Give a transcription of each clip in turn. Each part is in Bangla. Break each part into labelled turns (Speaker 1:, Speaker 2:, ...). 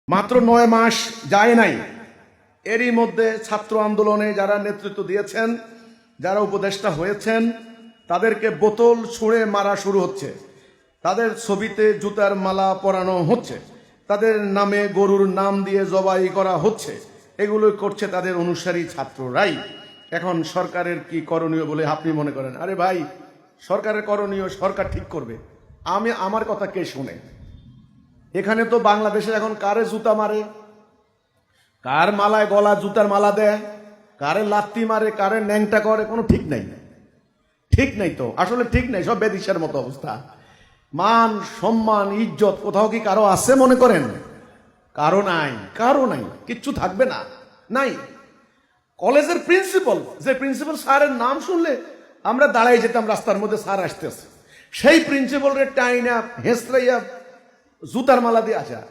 Speaker 1: মাত্র 9 মাস যায় নাই, এরই মধ্যে ছাত্র আন্দোলনে যারা নেতৃত্ব দিয়েছেন, যারা উপদেষ্টা হয়েছেন, তাদেরকে বোতল ছুঁড়ে মারা শুরু হচ্ছে, তাদের ছবিতে জুতার মালা পরানো হচ্ছে, তাদের নামে গরুর নাম দিয়ে জবাই করা হচ্ছে। এগুলো করছে তাদের অনুসারী ছাত্ররাই। এখন সরকারের কি করণীয় বলে আপনি মনে করেন? আরে ভাই, সরকারের করণীয় সরকার ঠিক করবে। আমার কথা কে শুনে? এখানে তো বাংলাদেশে এখন কারে জুতা মারে, কার মালায় গলা জুতার মালা দেয়, কারে লাত্তি মারে, কারে ন্যাংটা করে, কোনো ঠিক নাই। ঠিক নাই তো, আসলে ঠিক নাই, সব বেদিশার মতো অবস্থা। মান সম্মান ইজ্জত কোথাও কি কারো আছে মনে করেন? কারো নাই, কারো নাই, কিচ্ছু থাকবে না, নাই। কলেজের প্রিন্সিপাল, যে প্রিন্সিপাল স্যারের নাম শুনলে আমরা দাঁড়াই যেতাম রাস্তার মধ্যে, স্যার আসতেছে, সেই প্রিন্সিপালের টাইনা হেঁচড়াইয়া জুতার মালা দিয়ে আসা।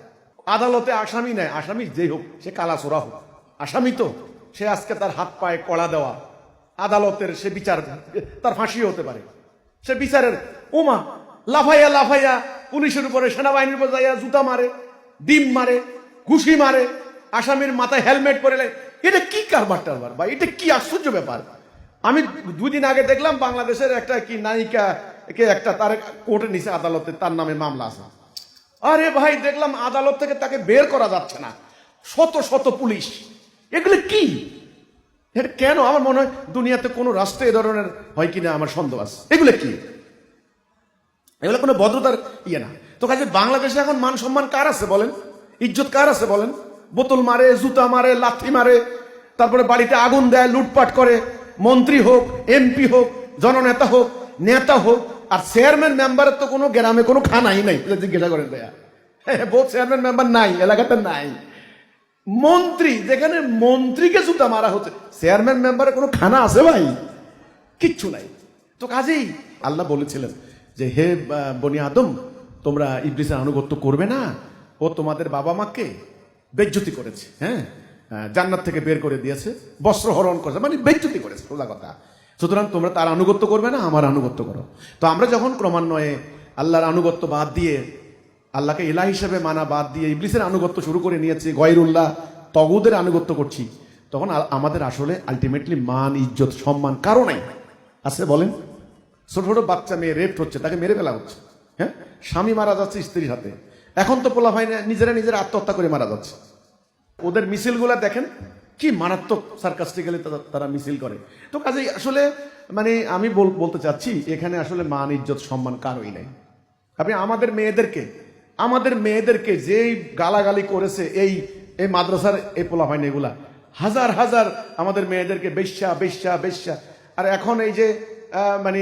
Speaker 1: আদালতে আসামি নেয়, আসামি যেই হোক, সে কালাচোরা হোক, আসামি তো সে আজকে তার হাত পায়ে কড়া দেওয়া, আদালতের সে বিচার, তার ফাঁসিও হতে পারে। সে বিচারের ওমা লাফাইয়া লাফাইয়া পুলিশের উপরে, সেনাবাহিনীর উপরে যাইয়া জুতা মারে, ডিম মারে, ঘুষি মারে, আসামির মাথায় হেলমেট পরে। এটা কি কারবার টারবার ভাই? এটা কি আশ্চর্য ব্যাপার! আমি 2 দিন আগে দেখলাম বাংলাদেশের একটা কি নায়িকা কে একটা তার কোর্টের নিচে আদালতে তার নামে মামলা আছে। আরে ভাই, দেখলাম আদালত থেকে তাকে বের করা যাচ্ছে না, শত শত পুলিশ। এগুলো কি? এটা কেন? আমার মনে হয় দুনিয়াতে কোনো রাষ্ট্রে এ ধরনের হয় কিনা আমার সন্দেহ আছে। এগুলো কি? এগুলো কোনো ভদ্রতার ইয়ে না তো। কাজে বাংলাদেশে এখন মান সম্মান কার আছে বলেন? ইজ্জত কার আছে বলেন? বোতল মারে, জুতা মারে, লাথি মারে, তারপরে বাড়িতে আগুন দেয়, লুটপাট করে। মন্ত্রী হোক, এমপি হোক, জননেতা হোক, নেতা হোক, আর চেয়ারম্যান মেম্বারের তো কোনো গ্রামে কোনো খানাই নাই, জিজ্ঞাসা করেন দেয়া। বহুত চেয়ারম্যান মেম্বার নাই, এলাকাতে নাই। মন্ত্রী, যেখানে মন্ত্রীকে জুতা মারা হচ্ছে, চেয়ারম্যান মেম্বারের কোনো খানা আছে ভাই? কিচ্ছু নাই তো। কাজেই আল্লাহ বলেছিলেন যে হে বনি আদম, তোমরা ইবলিসের আনুগত্য করবে না। ও তোমাদের বাবা মাকে বেজ্জতি করেছে, হ্যাঁ, জান্নাত থেকে বের করে দিয়েছে, বস্ত্র হরণ করেছে, মানে বেজ্জতি করেছে, সোজা কথা। সুতরাং তোমরা তার আনুগত্য করবে না, আমার আনুগত্য করো। তো আমরা যখন ক্রমান্বয়ে আল্লাহর আনুগত্য বাদ দিয়ে, আল্লাহকে ইলাহ হিসেবে মানা বাদ দিয়ে ইবলিসের আনুগত্য শুরু করে নিয়েছি, গয়রুল্লাহ তগুদের আনুগত্য করছি, তখন আমাদের আসলে আলটিমেটলি মান ইজ্জত সম্মান কারো নাই আছে বলেন? ছোট ছোট বাচ্চা মেয়ে রেপ হচ্ছে, তাকে মেরে ফেলা হচ্ছে, হ্যাঁ, স্বামী মারা যাচ্ছে স্ত্রীর হাতে। এখন তো পোলা ভাই নিজেরা আত্মহত্যা করে মারা যাচ্ছে। ওদের মিছিলগুলা দেখেন কি মারাত্মক সার্কাস্টিক্যালি তারা মিছিল করে। তো কাজেই আসলে মানে আমি বলতে চাচ্ছি, এখানে আসলে মান ইজ্জত সম্মান কারোই নাই। আপনি আমাদের মেয়েদেরকে যেই গালাগালি করেছে এই মাদ্রাসার এই পোলা ভাই এগুলা, হাজার হাজার আমাদের মেয়েদেরকে বেশ্যা বেশ্যা বেশ্যা। আর এখন এই যে মানে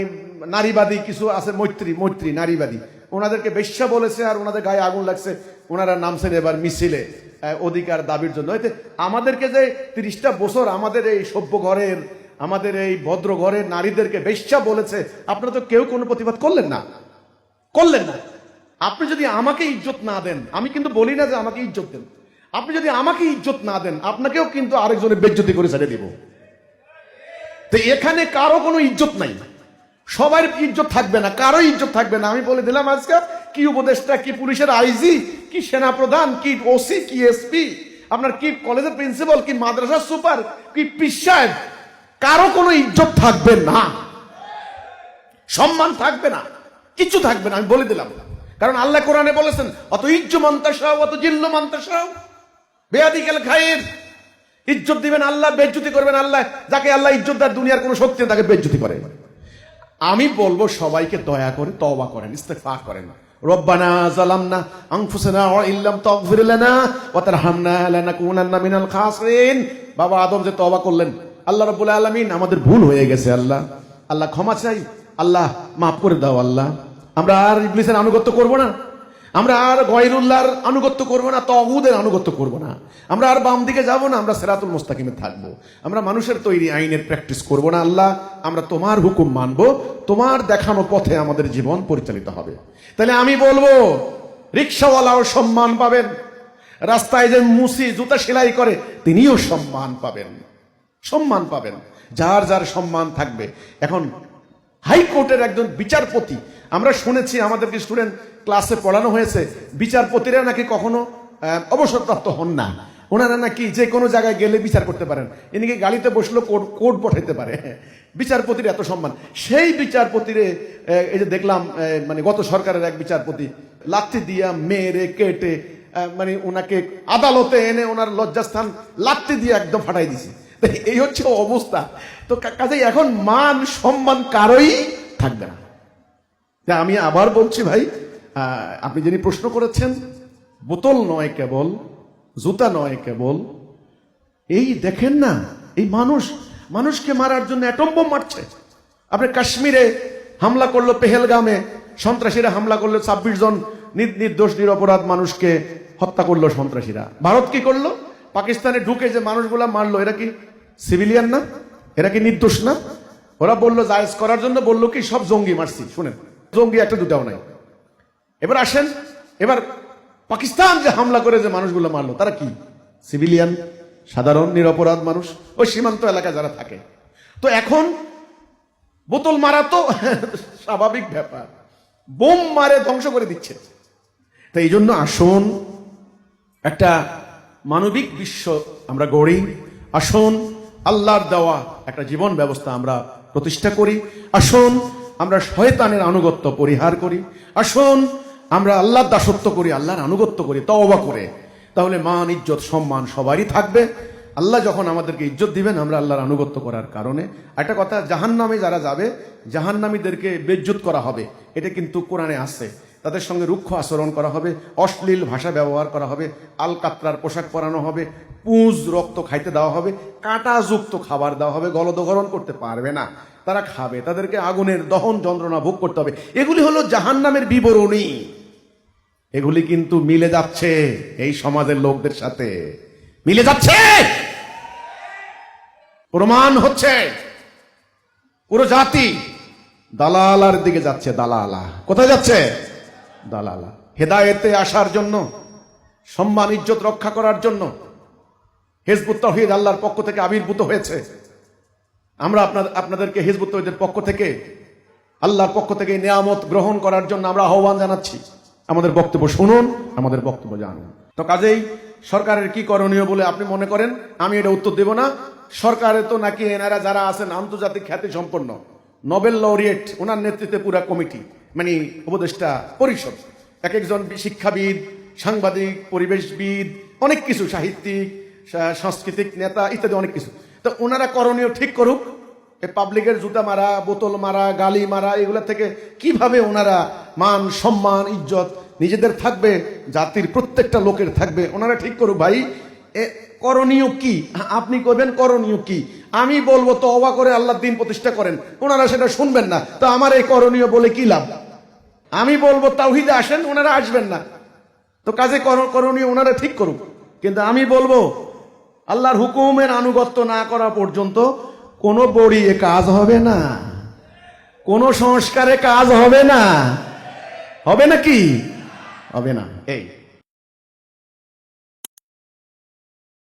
Speaker 1: নারীবাদী কিছু আছে, মৈত্রী নারীবাদী, ওনাদেরকে বেশ্যা বলেছে, আর ওনাদের গায়ে আগুন লাগছে, ওনারা নামছেন এবার মিছিলে অধিকার দাবির জন্য। এতে আমাদেরকে যে 30টা বছর আমাদের এই সভ্য ঘরের, আমাদের এই ভদ্র ঘরের নারীদেরকে বেশ্যা বলেছে, আপনারা তো কেউ কোনো প্রতিবাদ করলেন না। আপনি যদি আমাকে ইজ্জত না দেন, আমি কিন্তু বলি না যে আমাকে ইজ্জত দেন, আপনি যদি আমাকে ইজ্জত না দেন, আপনাকেও কিন্তু আরেকজনের বেজ্জতি করে ছেড়ে দিব। তো এখানে কারো কোনো ইজ্জত নাই, সবার ইজ্জত থাকবে না, কারো ইজ্জত থাকবে না। আমি বলে দিলাম আজকে, কি উপদেষ্টা, কি পুলিশের আইজি, কি সেনাপ্রধান, কি ওসি, কি এসপি, আপনার কি কলেজের প্রিন্সিপাল, কি মাদ্রাসার সুপার, কি পীর সাহেব, কারো কোনো ইজ্জত থাকবে না, সম্মান থাকবে না, কিছু থাকবে না। আমি বলে দিলাম, কারণ আল্লাহ কোরআনে বলেছেন অত ইজ্জু মান্তাসাও অত জিল্লু মান্তাসাও বেয়াদিকাল খায়ের। ইজ্জত দিবেন আল্লাহ, বেজ্জতি করবেন আল্লাহ। যাকে আল্লাহ ইজ্জত দেয়, দুনিয়ার কোনো শক্তি তাকে বেজ্জতি করে। আমি বলবো সবাইকে দয়া করে তওবা করেন, ইস্তেগফার করেন। রব্বানা যালামনা আনফুসানা ওয়া ইল্লাম তাগফির লানা ওয়া তারহামনা লানাকুনান্না মিনাল খাসিরিন। বাবা আদম যে তওবা করলেন, আল্লাহ রাব্বুল আলামিন আমাদের ভুল হয়ে গেছে, আল্লাহ ক্ষমা চাই, আল্লাহ মাফ করে দাও আল্লাহ। আমরা আর ইবলিসের আনুগত্য করব না, আমরা আর গয়রুল্লাহর আনুগত্য করব না, তাগুদের আনুগত্য করব না, আমরা আর বাম দিকে যাব না, আমরা সিরাতুল মুস্তাকিমে থাকবো, আমরা মানুষের তৈরি আইনের প্র্যাকটিস করব না। আল্লাহ, আমরা তোমার হুকুম মানবো, তোমার দেখানো পথে আমাদের জীবন পরিচালিত হবে। তাহলে আমি বলবো, রিকশাওয়ালাও সম্মান পাবেন, রাস্তায় যে মুসি জুতা সেলাই করে তিনিও সম্মান পাবেন, যার যার সম্মান থাকবে। এখন হাইকোর্টের একজন বিচারপতি, আমরা শুনেছি, আমাদেরকে স্টুডেন্ট ক্লাসে পড়ানো হয়েছে, বিচারপতিরা নাকি কখনো অবসরপ্রাপ্ত হন না, ওনারা নাকি যে কোনো জায়গায় গেলে বিচার করতে পারেন, এদিকে গাড়িতে বসলো কোর্ট পাঠাইতে পারে, বিচারপতির এত সম্মান। সেই বিচারপতিরে এই যে দেখলাম মানে গত সরকারের এক বিচারপতি লাথি দিয়া মেরে কেটে মানে ওনাকে আদালতে এনে ওনার লজ্জাস্থান লাথি দিয়ে একদম ফাটাই দিছে। এই হচ্ছে অবস্থা। তো কাজেই এখন মান সম্মান কারোই থাকবে না। আমি আবার বলছি ভাই, আপনি যিনি প্রশ্ন করেছেন, বোতল নয় কেবল, জুতা নয় কেবল, এই দেখেন না এই মানুষকে মারার জন্য অ্যাটম বোম মারছে। আপনি কাশ্মীরে হামলা করলো, পেহেলগামে সন্ত্রাসীরা হামলা করলো, 26 জন নির্দোষ নিরপরাধ মানুষকে হত্যা করলো সন্ত্রাসীরা। ভারত কি করলো? পাকিস্তানে ঢুকে যে মানুষগুলা মারলো, এরা কি সিভিলিয়ান না? এরা কি নির্দোষ না? ওরা বললো জায়েজ করার জন্য বললো কি সব জঙ্গি মারছি। শুনেন, জঙ্গি একটা দুটাও নাই। এবার আসেন, এবার পাকিস্তান যে হামলা করে যে মানুষগুলো মারলো তারা কি সিভিলিয়ান, সাধারণ নিরপরাধ মানুষ, ওই সীমান্ত এলাকায় যারা থাকে। তো এখন বোতল মারা তো স্বাভাবিক ব্যাপার, বোম মারে ধ্বংস করে দিচ্ছে। তো এই জন্য আসুন একটা মানবিক বিশ্ব আমরা গড়ি, আসুন আল্লাহর দেওয়া একটা জীবন ব্যবস্থা আমরা প্রতিষ্ঠা করি, আসুন আমরা শয়তানের আনুগত্য পরিহার করি, আসুন আমরা আল্লাহর দাসত্ব করি, আল্লাহর আনুগত্য করি তওবা করে। তাহলে মান ইজ্জত সম্মান সবারই থাকবে। আল্লাহ যখন আমাদেরকে ইজ্জত দিবেন আমরা আল্লাহর আনুগত্য করার কারণে। একটা কথা, জাহান্নামে যারা যাবে, জাহান্নামীদেরকে বেইজ্জত করা হবে, এটা কিন্তু কোরআনে আছে। তাদের সঙ্গে রুক্ষ আচরণ করা হবে, অশ্লীল ভাষা ব্যবহার করা হবে, আলকাতরার পোশাক পরানো হবে, পুঁজ রক্ত খাইতে দেওয়া হবে, কাঁটাযুক্ত খাবার দেওয়া হবে, গলদঘরণ করতে পারবে না, তারা খাবে, তাদেরকে আগুনের দহন যন্ত্রণা ভোগ করতে হবে। এগুলি হলো জাহান্নামের বিবরণী। এগুলি কিন্তু মিলে যাচ্ছে এই সমাজের লোকদের সাথে, মিলে যাচ্ছে, প্রমাণ হচ্ছে। পুরো জাতি দালালার দিকে যাচ্ছে। দালালা কোথায় যাচ্ছে? দালালা। হেদায়েতে আসার জন্য, সম্মান ইজ্জত রক্ষা করার জন্য হিজবুত তাওহীদ আল্লাহর পক্ষ থেকে আবির্ভূত হয়েছে। আমরা আপনাদেরকে হিজবুত তাওহীদের পক্ষ থেকে, আল্লাহর পক্ষ থেকে নিয়ামত গ্রহণ করার জন্য আমরা আহ্বান জানাচ্ছি। আমাদের বক্তব্য শুনুন, আমাদের বক্তব্য জানুন। তো কাজেই সরকারের কি করণীয় বলে আপনি মনে করেন আমি এটা উত্তর দেব না। সরকারে তো নাকি এনারা যারা আছেন আন্তর্জাতিক খ্যাতি সম্পন্ন, নোবেল লরিয়েট, ওনার নেতৃত্বে পুরা কমিটি, মানে উপদেষ্টা পরিষদ, এক একজন শিক্ষাবিদ, সাংবাদিক, পরিবেশবিদ, অনেক কিছু, সাহিত্যিক, সাংস্কৃতিক নেতা ইত্যাদি অনেক কিছু। তো ওনারা করণীয় ঠিক করুক। এই পাবলিকের জুতা মারা, বোতল মারা, গালি মারা, এগুলা থেকে কিভাবে ওনারা মান সম্মান ইজ্জত নিজেদের থাকবে, জাতির প্রত্যেকটা লোকের থাকবে, ওনারা ঠিক করুক। ভাই করণীয় কি আপনি করবেন, করণীয় কি আমি বলবো, তওবা করে আল্লাহর দ্বীন প্রতিষ্ঠা করেন, ওনারা সেটা শুনবেন না। তো আমার এই করণীয় বলে কি লাভ? আমি বলবো তাওহীদে আসেন, ওনারা আসবেন না। তো কাজে করণীয় ওনারা ঠিক করুক, কিন্তু আমি বলবো আল্লাহর হুকুমের আনুগত্য না করা পর্যন্ত কোনো বড়িয়ে কাজ হবে না, কোনো সংস্কারে কাজ হবে না। হবে নাকি? হবে না। এই